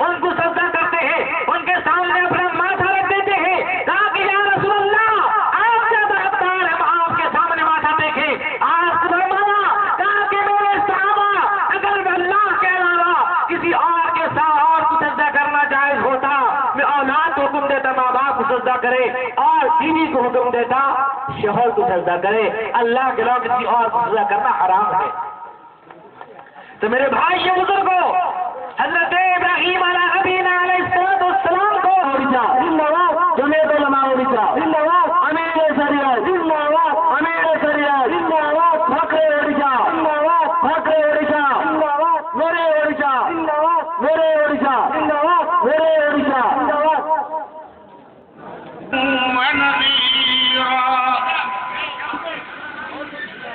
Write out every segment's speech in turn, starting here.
उनको सजदा करते हैं, उनके सामने अपना माथा रख देते हैं। कहा कि या रसूल अल्लाह, आपका बरकतार हम आपके सामने माथा टेके। आप फरमाया, कहा कि मेरे सहाबा, अगर अल्लाह के अलावा किसी और के साथ और को सजदा करना जायज होता, मैं औलाद को हुक्म देता माँ बाप को सजदा करे, और बीवी को हुक्म देता शोहर को सजदा करे। अल्लाह के अलावा किसी और को सजदा करना हराम है। तो मेरे भाई ये बुजुर्गों, हजरत इब्राहिम अलैहिस्सलाम को जिंदाबाद, जुनेद उलमा जिंदाबाद, अमीर शरिया जिंदाबाद, अमीर शरिया जिंदाबाद, फखरे ओडिशा जिंदाबाद, फखरे ओडिशा जिंदाबाद, मेरे ओडिशा जिंदाबाद, मेरे ओडिशा जिंदाबाद, मेरे ओडिशा जिंदाबाद।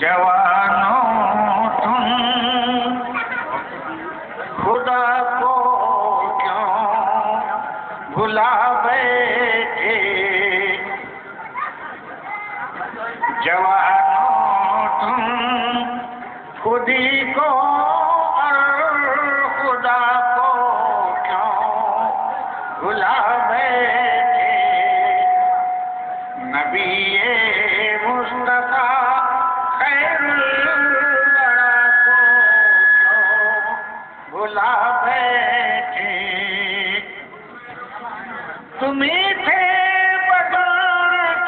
जवानों तुम खुदा को क्यों भुला बैठे, जवानों तुम खुदी को और खुदा को क्यों भुला बैठे। नबी मुस्तफा भुला बैठे। तुम्ही थे बदर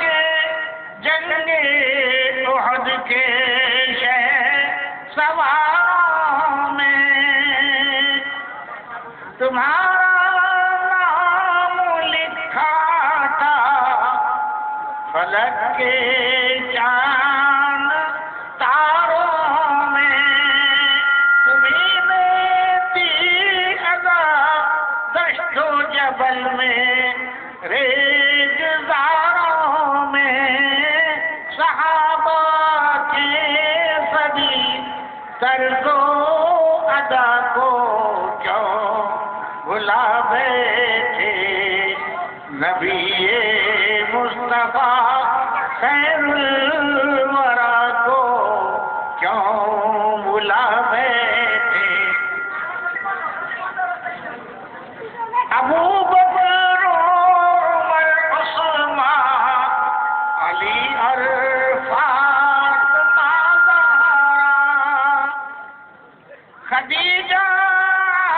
के जंगे उहद के सवारों में, तुम्हारा नाम लिखा था फलक के चांद तारों में। जबल में रेज़दारों में सहाबा के सभी तर्ज़ो अदा को क्यों भुला बैठे। नबी मुस्तफा खैरुल वरा को क्यों भुला बैठे। अबू बकर उमर उस्मान अली और फातिमा खदीजा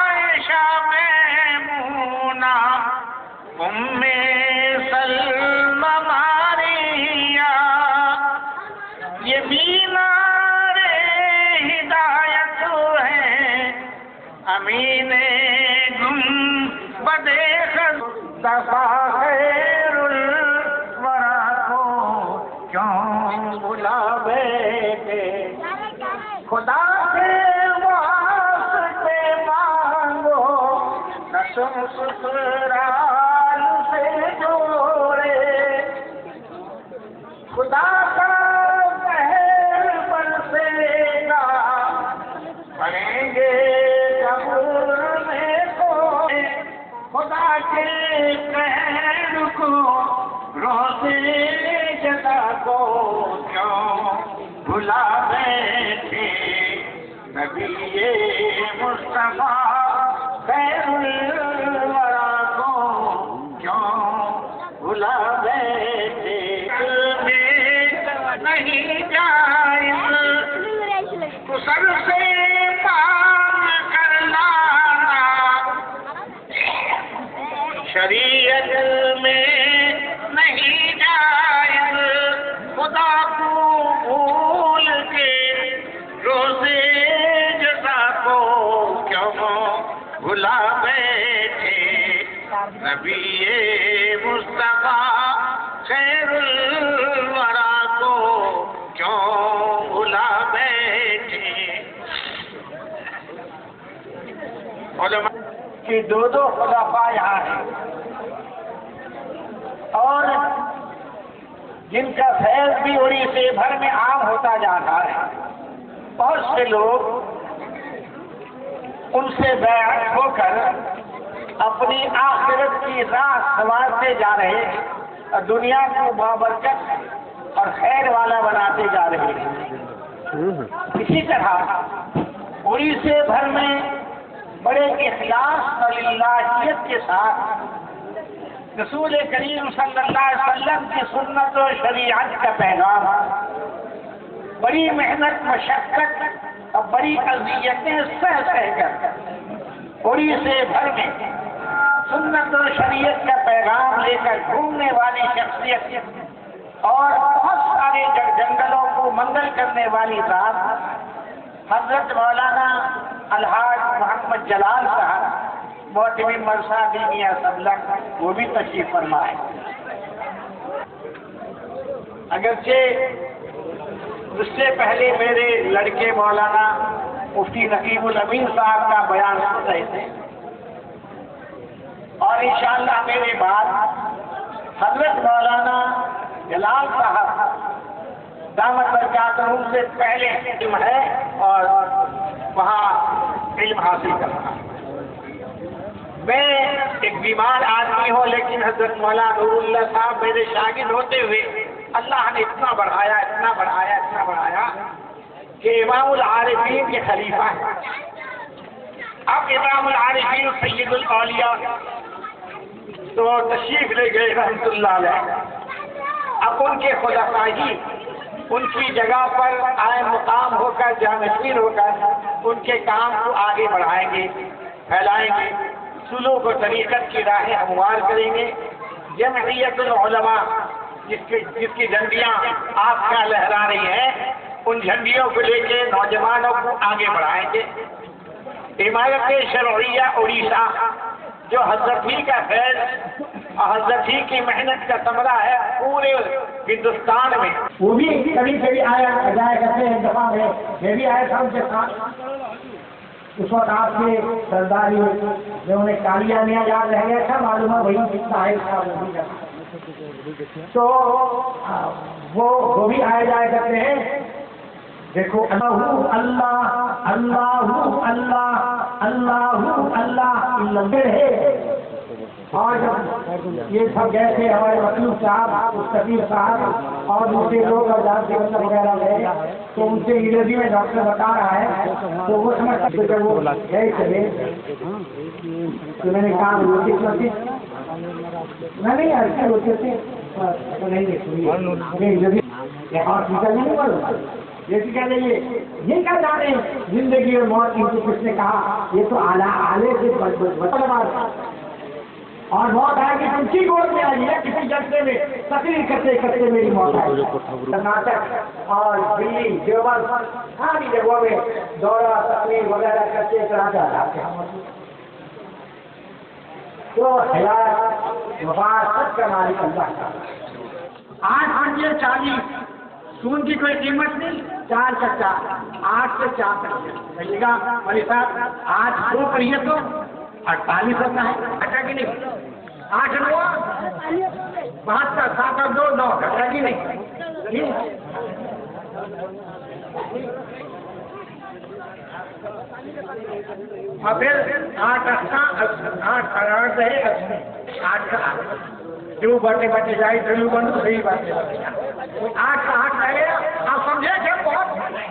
आयशा मैमूना उम्मे सलमा मारिया, ये मीनारे हिदायत है अमीने दफा खैरुल वरा को क्यों भुला बैठे। खुदा से वास्ते मांगो न तुम ससुराल से जोड़े। खुदा का कहर बरसेगा पड़ेंगे कब्र में कोड़े। खुदा के कहर को रोते जदा को क्यों भुला बैठे। नबी मुस्तफा खैरुल शरीयत में नहीं जायज़ खुदा को भूल के रोज़े जज़ा को क्यों भुला बैठे। नबी मुस्तफा खैरुल वरा को क्यों भुला बैठे। कि दो खुलाफा यहाँ हैं और जिनका फैज़ भी उड़ीसे भर में आम होता जा रहा है। बहुत से लोग उनसे बैठ होकर अपनी आखिरत की राह संवारते जा रहे हैं और दुनिया को बाबरकत और खैर वाला बनाते जा रहे हैं। इसी तरह उड़ीसे भर में बड़े इखलास और लिल्लाहियत के साथ रसूल करीम सल्लल्लाहु अलैहि वसल्लम की सुन्नत और शरीयत का पैगाम बड़ी मेहनत मशक्कत और बड़ी अज़ियतें सह कर उड़ीसे भर में सुन्नत और शरीयत का पैगाम लेकर घूमने वाली शख्सियत और बहुत सारे जंगलों को मंगल करने वाली रात हजरत मौलाना अलहाज मोहम्मद जलाल साहब मोहतमिम मरसा दीनिया सबलक वो भी तशरीफ फरमा है। अगरचे उससे पहले मेरे लड़के मौलाना मुफ्ती नकीबुल अमीन साहब का बयान सुन रहे थे और इंशाअल्लाह मेरे बाद हजरत मौलाना जलाल साहब दामत बरकातहू से पहले इल्म है और वहाँ इल्म हासिल करना। मैं एक बीमार आदमी हूँ लेकिन हजरत मौलाना नूरुल्लाह साहब मेरे शागिर्द होते हुए अल्लाह ने इतना बढ़ाया इतना बढ़ाया इतना बढ़ाया कि इमामुल आरिफीन के खलीफा है। अब इमामुल आरिफीन सैयदुल औलिया तो तशरीफ ले गए रहमतुल्लाह अलैह। अब उनके खुलाफाही उनकी जगह पर आए मुकाम होकर जानशीन होकर उनके काम को आगे बढ़ाएंगे फैलाएंगे सुलूक और तरीक़त की राहें हमवार करेंगे। जमइयतुल उलमा जिसकी झंडियाँ आपका लहरा रही हैं उन झंडियों को लेके नौजवानों को आगे बढ़ाएंगे। इमारत शरइया उड़ीसा जो हजरती का फैज़ और हजरती की मेहनत का समरा है पूरे हिंदुस्तान में, वो भी कभी कभी आया जाया करते हैं। दफा में मैं भी आया था उनके साथ। उस वक्त आपके सरदारी जो उन्हें कालियानिया याद रह गया था मालूम है वही कितना है तो वो भी आया जाया करते हैं। देखो अल्लाह अल्लाह अल्लाह अल्लाह अल्लाह अल्लाह है। और जब ये सब गए थे हमारे वकील साहब मुस्तकीर साहब और दूसरे लोग वगैरह गए तो उनसे अंग्रेजी में डॉक्टर बता रहा है तो वो समझ सकते थे वो गए चले तो मैंने कहा नहीं ऐसे होते थे तो नहीं हॉस्पिटल नहीं बोलो जैसे कह रही ये क्या जाने जिंदगी और मौत की किसने कहा ये तो आले से और मौत आएगी तुम की गोद में आई है किसी जलसे में तकलीफ करते करते मेरी मौत आई। कर्नाटक और दिल्ली देवबंद सारी जगहों में दौरा तकलीफ वगैरह करते कराते तो हयात वफात का मालिक अल्लाह। 840 सून की कोई कीमत नहीं 4 का 4 8 से 4 तक कहिएगा मौलवी साहब 8 2 करिए तो 48 होता है घटा कि नहीं 8 9 72 7 और 2 9 घटा कि नहीं। और फिर 8 जो बढ़ते बढ़ते जाए ड्रिल बन सही बात है 8 का 8 रहेगा। आप समझे क्या बहुत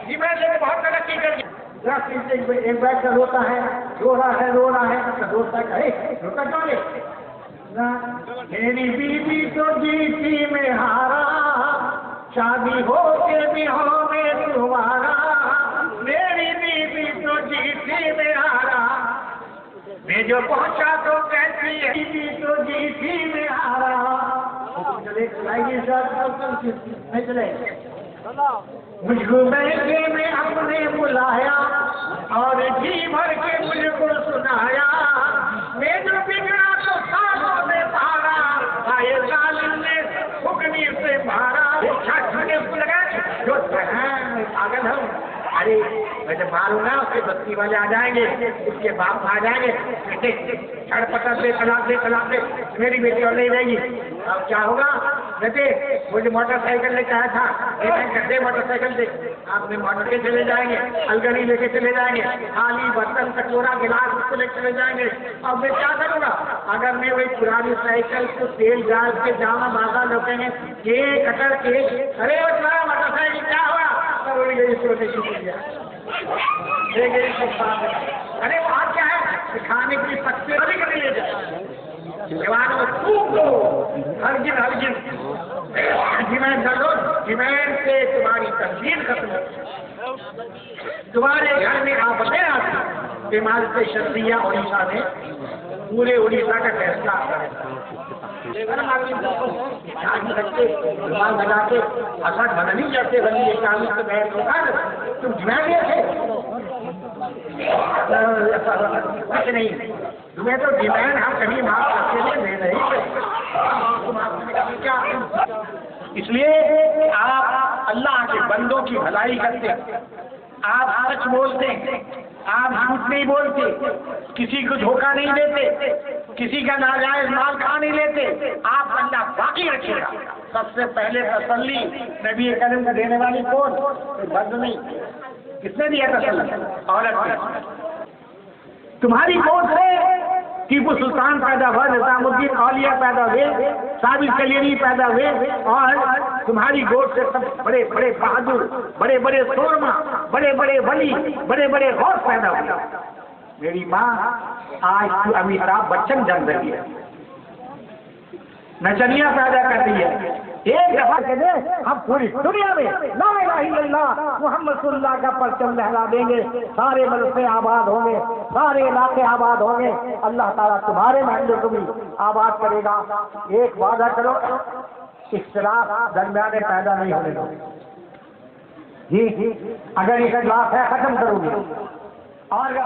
जीवन से बहुत तरक्की कर एक बैठ कर रोता है रो रहा है तो रोता है रोता क्यों नहीं। मेरी बीवी तो जीती में हारा शादी हो के भी हो में तुम्हारा मेरी बीवी तो जीती में हारा मैं जो पहुंचा तो कहते कहती है जी तो जीती में आ रहा चले नहीं चले मुझको बैठे में अपने बुलाया और जी भर के मुझको सुनाया मैं जो बिगड़ा तो सालों में पारा आए जालिम ने फुकनी से मारा जो पागल हम अरे मैं जब मारूंगा उसके बस्ती वाले आ जाएंगे उसके बाप आ जाएंगे छड़ पकड़ दे तलाक दे मेरी बेटी और नहीं रहेगी अब क्या होगा बेटे मुझे मोटरसाइकिल लेके आया था दे मोटरसाइकिल दे आपने मोटर के चले जाएंगे अलगनी लेके चले जाएंगे थाली बर्तन कटोरा गिलास उसको लेके चले जाएंगे अब मैं क्या करूंगा अगर मैं वही पुरानी साइकिल को तेल डाल के जामा बाजा लोकेंगे एक कटर के अरे वो तुम्हारा मोटरसाइकिल क्या हुआ अरे वहाँ क्या है खाने की पत्ते अभी कभी ले जाए जवानों में खूब लो हर दिन डिमांड कर लो डिमांड से तुम्हारी तस्वीर खत्म हो तुम्हारे घर में आफतें आती बीमार से शर्दिया उड़ीसा में पूरे उड़ीसा का फैसला लगा के असर बदनी जैसे बनी एक आदमी से बैठ होकर तुम डिमांड थे कुछ नहीं तुम्हें तो डिमांड हम कभी माफ करते हुए दे नहीं क्या इसलिए आप अल्लाह के बंदों की भलाई करते आप सच बोलते आप झूठ नहीं बोलते किसी को धोखा नहीं देते किसी का नाजायज माल खा नहीं लेते आप अल्लाह बाकी रखिएगा सबसे पहले तसल्ली नबी करीम का देने वाली कौन बंद नहीं किसने दिया तसल्ली औरत तुम्हारी कौन है टीपू सुल्तान पैदा हुआ निजामुद्दीन औलिया पैदा हुए साबिर कलीनी पैदा हुए और तुम्हारी गोद से सब बड़े बड़े बहादुर बड़े बड़े शोरमा बड़े बड़े वली बड़े बड़े गौस पैदा हुए मेरी माँ आज अमिताभ बच्चन जन्म रही है नचनिया पैदा कर रही है एक दफा के दे हम पूरी दुनिया में ला इलाहा इल्लल्लाह मुहम्मद सल्लल्लाहु का परचम लहरा देंगे सारे मदरसे आबाद होंगे सारे इलाके आबाद होंगे अल्लाह ताला तुम्हारे महल्ले को भी आबाद करेगा एक वादा करो इख्तिलाफ दरमियाने पैदा नहीं होने दो जी अगर इख्तिलाफ है खत्म करोगे और